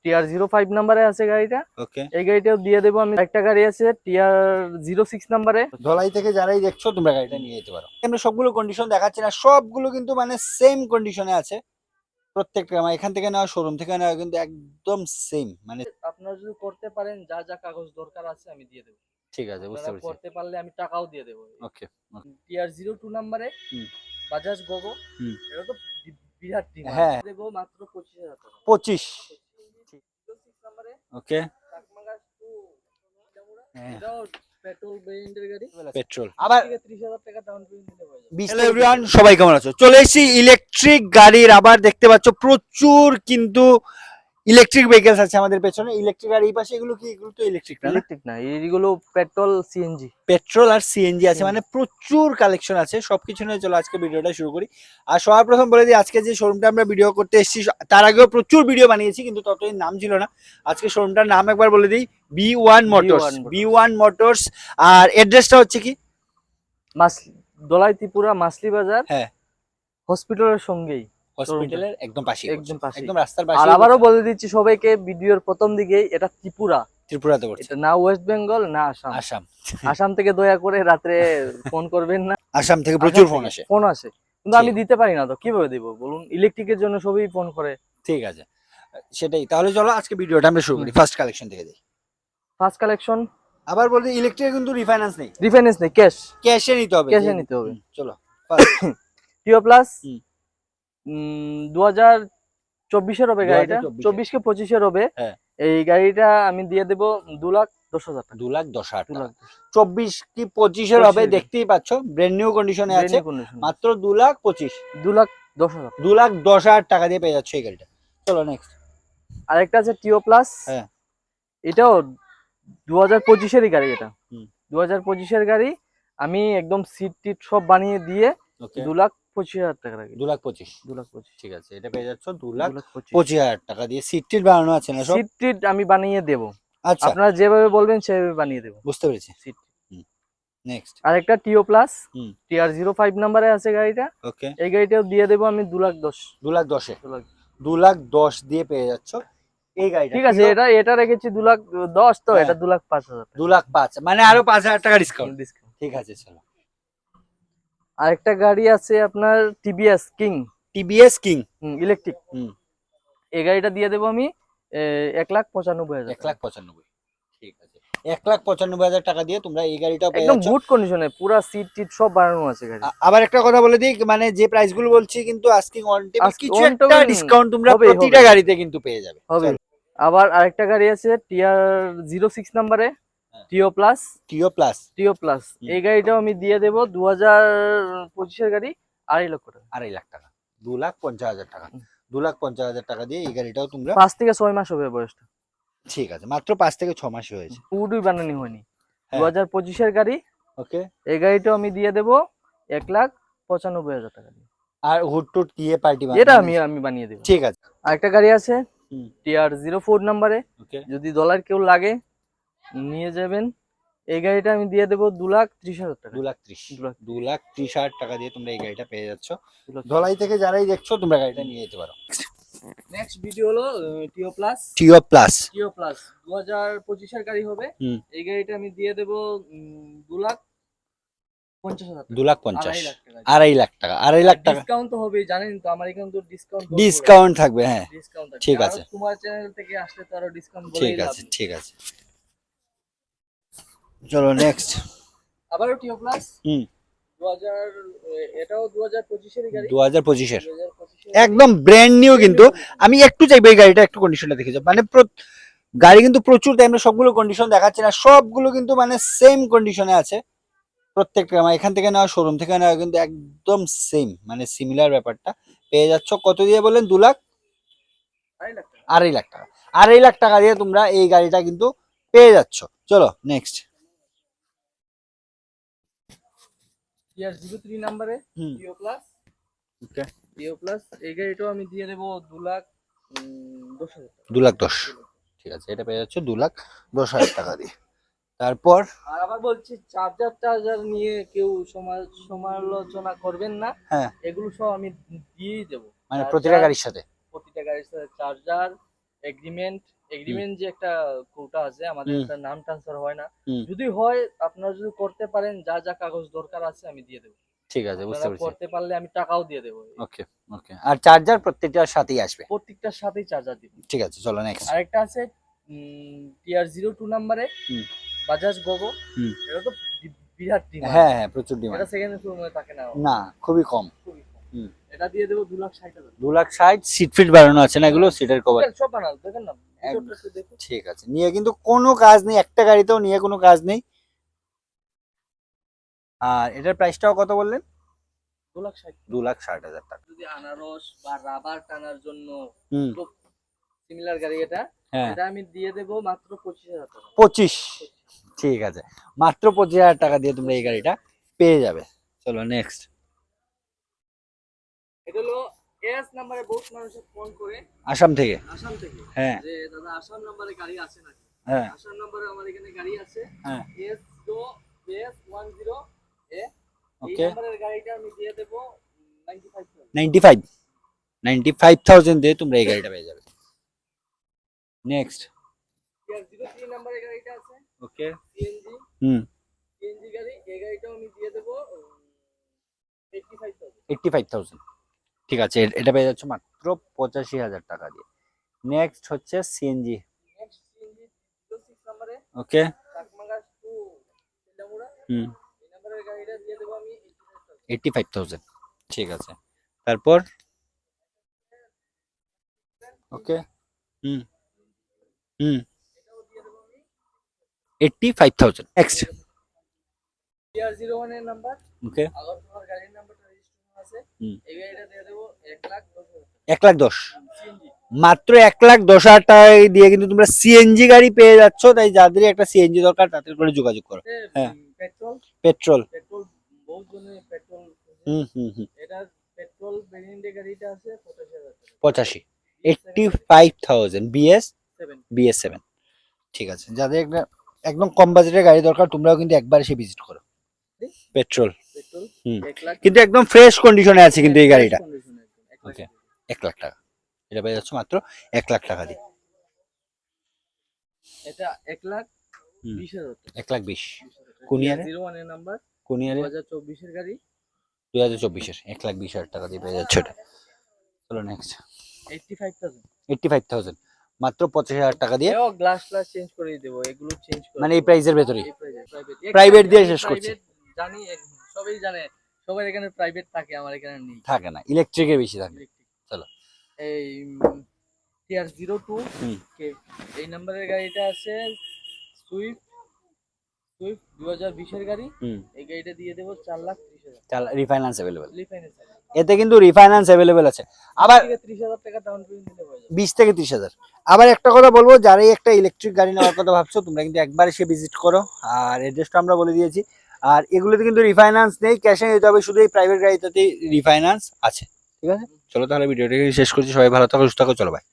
TR05 নাম্বারে আছে গাড়িটা। ওকে, এই গাড়িটাও দিয়ে দেবো আমি। একটা গাড়ি আছে TR06 নাম্বারে। ধলাই থেকে যারাই দেখছো তোমরা গাড়িটা নিয়ে যেতে পারো। আমরা সবগুলো কন্ডিশন দেখাচ্ছি না, সবগুলো কিন্তু মানে সেম কন্ডিশনে আছে প্রত্যেকটা। মানে এখান থেকে নেওয়া, শোরুম থেকে নেওয়া কিন্তু একদম সেম। মানে আপনারা যদি করতে পারেন, যা যা কাগজ দরকার আছে আমি দিয়ে দেবো। ঠিক আছে, বুঝতে আপনারা পেরেছি। করতে পারলে আমি টাকাও দিয়ে দেবো। ওকে। TR02 নাম্বারে বাজাজ গোগো। এটা তো বিরাট ডিমান্ড। হ্যাঁ, দেবো মাত্র 25,000 টাকা। 25। 06 নাম্বারে ওকে, টাকমাগাস 2 এটাও পেট্রোল ভেরিয়েন্টের গাড়ি। পেট্রোল। আবার 30,000 টাকা ডাউন পেমেন্ট দিলে হয়ে যাবে। হ্যালো এভরিওয়ান, সবাই কেমন আছো? চলে এসেছি ইলেকট্রিক গাড়ির। আবার দেখতে পাচ্ছ প্রচুর কিন্তু ইলেকট্রিক ভেহিকলস আছে আমাদের পেছনে। ইলেকট্রিক আর এই পাশে এগুলো কি? এগুলো তো ইলেকট্রিক না? ইলেকট্রিক না, এইগুলো পেট্রোল সিএনজি। পেট্রোল আর সিএনজি আছে, মানে প্রচুর কালেকশন আছে। সবকিছু নিয়ে চলো আজকে ভিডিওটা শুরু করি। আর সবার প্রথম বলে দিই, আজকে যে শোরুমটা আমরা ভিডিও করতে এসেছি, তার আগেও প্রচুর ভিডিও বানিয়েছি কিন্তু ততদিন নাম ছিল না। আজকে শোরুমটার নাম একবার বলে দিই, B1 মোটরস। B1 motors. আর অ্যাড্রেসটা হচ্ছে কি? দোলাই ত্রিপুরা মাসলি বাজার। হ্যাঁ, হসপিটালের সঙ্গেই, হসপিটালের একদম পাশে, একদম পাশে, একদম রাস্তার পাশে। আর আবারও বলে দিচ্ছি সবাইকে, ভিডিওর প্রথম দিকেই, এটা ত্রিপুরা। ত্রিপুরাতে করছে, এটা না ওয়েস্ট বেঙ্গল না আসাম। আসাম। আসাম থেকে দয়া করে রাত্রে ফোন করবেন না। আসাম থেকে প্রচুর ফোন আসে। ফোন আসে কিন্তু আমি দিতে পারি না, তো কিভাবে দিব বলুন? ইলেকট্রিকের জন্য সবই ফোন করে। ঠিক আছে, সেটাই। তাহলে চলো আজকে ভিডিওটা আমরা শুরু করি। ফার্স্ট কালেকশন থেকে দিই। First collection. আবার বলতে, ইলেকট্রিক কিন্তু রিফাইন্যান্স নেই, রিফাইন্যান্স নেই, ক্যাশ। ক্যাশে নিতে হবে, ক্যাশে নিতে হবে। চলো টিও প্লাস 2024 হবে গাড়িটা, 24 কে 25 হবে। হ্যাঁ, এই গাড়িটা আমি দিয়ে দেবো 2,10,000 টাকা। 2,10,000 টাকা। 24 কি 25 হবে, দেখতেই পাচ্ছ ব্র্যান্ড নিউ কন্ডিশনে আছে। মাত্র 2,25,000, 2,10,000, 2,10,000 টাকা দিয়ে পেয়ে যাচ্ছে এই গাড়িটা। চলো নেক্সট। আরেকটা আছে টিও প্লাস। হ্যাঁ, এটাও 2025-এরই গাড়ি। এটা 2025-এর গাড়ি। আমি একদম সিট টিট সব বানিয়ে দিয়ে 2,25,000 টাকা রাখি। 2,25,000, ঠিক আছে। এটা পেয়ে যাচ্ছ 2,25,000 2,25,000 টাকা দিয়ে। সিট টিট বানানো আছে না সব? সিট টিট আমি বানিয়ে দেবো। আচ্ছা, আপনারা যেভাবে বলবেন সেভাবে বানিয়ে দেবো। বুঝতে পেরেছি। সিট। নেক্সট। আরেকটা টিও প্লাস TR05 নাম্বারে আছে গাড়িটা। ওকে, এই গাড়িটাও দিয়ে দেবো আমি 2,10,000। 2,10,000 দিয়ে পেয়ে যাচ্ছ এই গাড়িটা। ঠিক আছে, এটা রেখেছি 2,10,000, তো এটা 2,05,000, 2,05,000, মানে আরো 5,000 টাকা ডিসকাউন্ট। ঠিক আছে, চলো। আরেকটা গাড়ি আছে আপনার টিভিএস কিং। ইলেকট্রিক। এই গাড়িটা দিয়ে দেবো আমি 1,95,000। 1,95,000, ঠিক আছে। 1,95,000 টাকা দিয়ে তোমরা এই গাড়িটাও পেয়ে একদম যাচ্ছ। গুড কন্ডিশনে, পুরো সিট টিট সব বানানো আছে গাড়ি। আবার একটা কথা বলে দিই, মানে যে প্রাইস গুলো বলছি কিন্তু আস্কিং অন টেবিল, কিছু একটা ডিসকাউন্ট তোমরা প্রতিটা গাড়িতে কিন্তু পেয়ে যাবে। আবার আরেকটা গাড়ি আছে TR06 নাম্বারে, টিও প্লাস। এই গাড়িটাও আমি দিয়ে দেবো 2025-এর গাড়ি, 2.5 লক্ষ টাকা। 2.5 লাখ টাকা, 2,50,000 টাকা। 2,50,000 টাকা দিয়ে এই গাড়িটাও তোমরা। 5 থেকে 6 মাস হবে বয়সটা। ঠিক আছে, মাত্র 5 থেকে 6 মাসই হয়েছে। পুরোই বানানি হয়নি। 2025-এর গাড়ি। ওকে, এই গাড়িটাও আমি দিয়ে দেবো 1,95,000 টাকা দিয়ে। আর হুড টুড দিয়ে পার্টি এটা আমি বানিয়ে দেবো। ঠিক আছে। আরেকটা গাড়ি আছে TR04 নাম্বারে, যদি ডলার কেউ লাগে নিয়ে যাবেন। এই গাড়িটা আমি দিয়ে দেবো 2,30,000 টাকা। 2,30,000 টাকা দিয়ে তোমরা এই গাড়িটা পেয়ে যাচ্ছ। ধলাই থেকে যারাই দেখছো তোমরা গাড়িটা নিয়ে যেতে পারো। নেক্সট ভিডিও হলো টিও প্লাস। 2025-এর গাড়ি হবে। এই গাড়িটা আমি দিয়ে দেবো 2,50,000 টাকা। 2,50,000, 2.5 লাখ টাকা। 2.5 লাখ টাকা ডিসকাউন্ট তো হবেই, জানেন তো আমার এখানে তো ডিসকাউন্ট থাকবে। হ্যাঁ, ঠিক আছে। তোমার চ্যানেল থেকে আসলে তো আরো ডিসকাউন্ট ঠিক আছে, ঠিক আছে। চলো নেক্সট। আবারও টিও প্লাস। এটাও 2025-এর গাড়ি। 2025-এর একদম ব্র্যান্ড নিউ কিন্তু। আমি একটু চাইবো এই গাড়িটা একটু কন্ডিশনটা দেখে যাও। মানে গাড়ি কিন্তু প্রচুর, তাই আমরা সবগুলো কন্ডিশন দেখাচ্ছি না, সবগুলো কিন্তু মানে সেম কন্ডিশনে আছে প্রত্যেকটা। মানে এখান থেকে নেওয়া, শোরুম থেকে নেওয়া কিন্তু একদম সেম, মানে সিমিলার ব্যাপারটা পেয়ে যাচ্ছ। কত দিয়ে বলেন? 2,00,000, 2.5 লাখ টাকা। 2.5 লাখ টাকা দিয়ে তোমরা এই গাড়িটা কিন্তু পেয়ে যাচ্ছ। চলো নেক্সট। TR03 নাম্বারে টিও প্লাস। ওকে, টিও প্লাস এই গাড়িটাও আমি দিয়ে দেবো 2,10,000 টাকা। 2,10,000, ঠিক আছে। এটা পেয়ে যাচ্ছ 2,10,000 টাকা দিয়ে। তারপর আর আবার বলছি, চার্জার নিয়ে কেউ সমালোচনা করবেন না। হ্যাঁ, এগুলো সব আমি দিয়েই দেবো, মানে প্রতিটা গাড়ির সাথে। চার্জার, এগ্রিমেন্ট যে একটা কোটা আছে আমাদের, হুম। একটা নাম ট্রান্সফার হয় না। হুম। যদি হয়, আপনারা যদি করতে পারেন, যা যা কাগজ দরকার আছে আমি দিয়ে দেবো। ঠিক আছে, বুঝতে আপনারা পেরেছি। করতে পারলে আমি টাকাও দিয়ে দেবো। ওকে ওকে, আর চার্জার প্রত্যেকটার সাথেই আসবে। প্রত্যেকটার সাথেই চার্জার দিব। ঠিক আছে, চলো নেক্সট। আরেকটা আছে TR02 নাম্বারে হুম। বাজাজ গোগো। হুম। এটা তো বিরাট ডিমান্ড। হ্যাঁ হ্যাঁ, প্রচুর এটা ডিমান্ড। সেকেন্ড শোরুমে থাকে না। না, খুবই কম। খুবই কম। হুম। এটা দিয়ে দেবো 2,60,000। 2,60,000, সিট ফিট বাড়ানো আছে না এগুলো, সিটের কভার। সব বানাল দেখেন না, ভিতরটা একটু দেখুন। ঠিক আছে, নিয়ে কিন্তু কোনো কাজ নেই, একটা গাড়িতেও নিয়ে কোনো কাজ নেই। আর এটার প্রাইসটাও কত বললেন? 2,60,000। 2,60,000 টাকা। যদি আনারস বা রাবার টানার জন্য হুম। খুব সিমিলার গাড়ি এটা, হ্যাঁ, এটা আমি দিয়ে দেবো মাত্র 25,000 টাকা। 25। ঠিক আছে, মাত্র 25,000 টাকা দিয়ে তোমরা এই গাড়িটা পেয়ে যাবে। চলো নেক্সট। এটা হলো এস নাম্বারে বহুত মানুষে ফোন করে আসাম থেকে। আসাম থেকে, হ্যাঁ যে দাদা আসাম নাম্বারে গাড়ি আছে নাকি? হ্যাঁ আসাম নাম্বারে আমার এখানে গাড়ি আছে। হ্যাঁ। এস 10 এ এই ওকে, নাম্বারের গাড়িটা আমি দিয়ে দেবো 95,000। 95,000 দিয়ে তোমরা এই গাড়িটা পেয়ে যাবে। নেক্সট। TR03 নাম্বারের গাড়িটা আছে ওকে। সিএনজি। হুম। সিএনজি গাড়ি, এই গাড়িটাও আমি দিয়ে দেবো 85,000। 85,000। ঠিক আছে, এটা পেয়ে যাচ্ছে মাত্র 85,000 টাকা দিয়ে। নেক্সট হচ্ছে সিএনজি। নেক্সট সিএনজি 06 নাম্বারে ওকে। চাকমাগাছ টু তেলামুড়া, হুম। এই নাম্বারের গাড়িটা দিয়ে দেবো আমি 85,000। 85,000। ঠিক আছে, তারপর। ওকে। হুম হুম। এটাও দিয়ে দেবো আমি 85,000। নেক্সট। TR01 এর নাম্বার, ওকে। আগরতলার গাড়ির নাম্বারটা রেজিস্ট্রেশন আছে। হুম। এই গাড়িটা দিয়ে দেবো 1,10,000। 1,10,000। সিএনজি। মাত্র 1,10,000 টাকায় দিয়ে কিন্তু তোমরা সিএনজি গাড়ি পেয়ে যাচ্ছ। তাই যাদের একটা সিএনজি দরকার তাদের করে যোগাযোগ করো। হ্যাঁ, পেট্রোল পেট্রোল। পেট্রোল বহুত জনের পেট্রোল। হুম হুম হুম। এটা পেট্রোল ভেরিয়েন্টের গাড়িটা আছে 85,000 টাকা। 85। 85,000 বিএস 7 BS7। ঠিক আছে, যাদের একটা একদম কম বাজেটের গাড়ি দরকার তোমরাও কিন্তু একবার এসে ভিজিট করো। পেট্রোল। পেট্রোল হুম। 1 লাখ, কিন্তু একদম ফ্রেশ কন্ডিশনে আছে কিন্তু এই গাড়িটা। ওকে, 1 লাখ টাকা। এটা পেয়ে যাচ্ছে মাত্র 1 লাখ টাকা দিয়ে। এটা 1,20,000 টাকা। 1,20,000। কোন ইয়ারে? 01 এর নাম্বার, কোন ইয়ারে? 2024 এর গাড়ি। 2024-এর 1,20,000 টাকা দিয়ে পেয়ে যাচ্ছে এটা। চলো নেক্সট। 85,000। 85,000। মাত্র 25,000 টাকা দিয়ে। এও গ্লাস চেঞ্জ করে দেব, এগুলো চেঞ্জ করে মানে এই দেব। প্রাইসের ভেতরেই এই প্রাইভেট প্রাইভেট দিয়ে শেষ করছি। জানি, সবাই জানে, সবার এখানে প্রাইভেট থাকে, আমার এখানে নেই। থাকে না, ইলেকট্রিকের বেশি থাকে। চলো। এই TR02 হুম। কে এই নাম্বারের গাড়িটা আছে সুইফট 2020 এর গাড়ি। হুম। এই গাড়িটা দিয়ে দেবো 4,30,000। চাল রিফাইন্যান্স अवेलेबल। রিফাইন্যান্স এতে কিন্তু রিফাইন্যান্স अवेलेबल আছে। আবার থেকে 30,000 টাকা ডাউন পেমেন্ট দিলে হয়ে যাবে। 20 থেকে 30,000। আবার একটা কথা বলবো, যারাই একটা ইলেকট্রিক গাড়ি নেওয়ার কথা ভাবছো তোমরা কিন্তু একবার এসে ভিজিট করো। আর অ্যাড্রেসটা আমরা বলে দিয়েছি। আর এগুলোতে কিন্তু রিফাইন্যান্স নেই, ক্যাশে নিতে হবে, শুধু এই প্রাইভেট গাড়িটাতেই রিফাইন্যান্স আছে। ঠিক আছে, চলো তাহলে ভিডিওটা শেষ করছি। সবাই ভালো থাকো, সুস্থ থাকো, চলো বাই।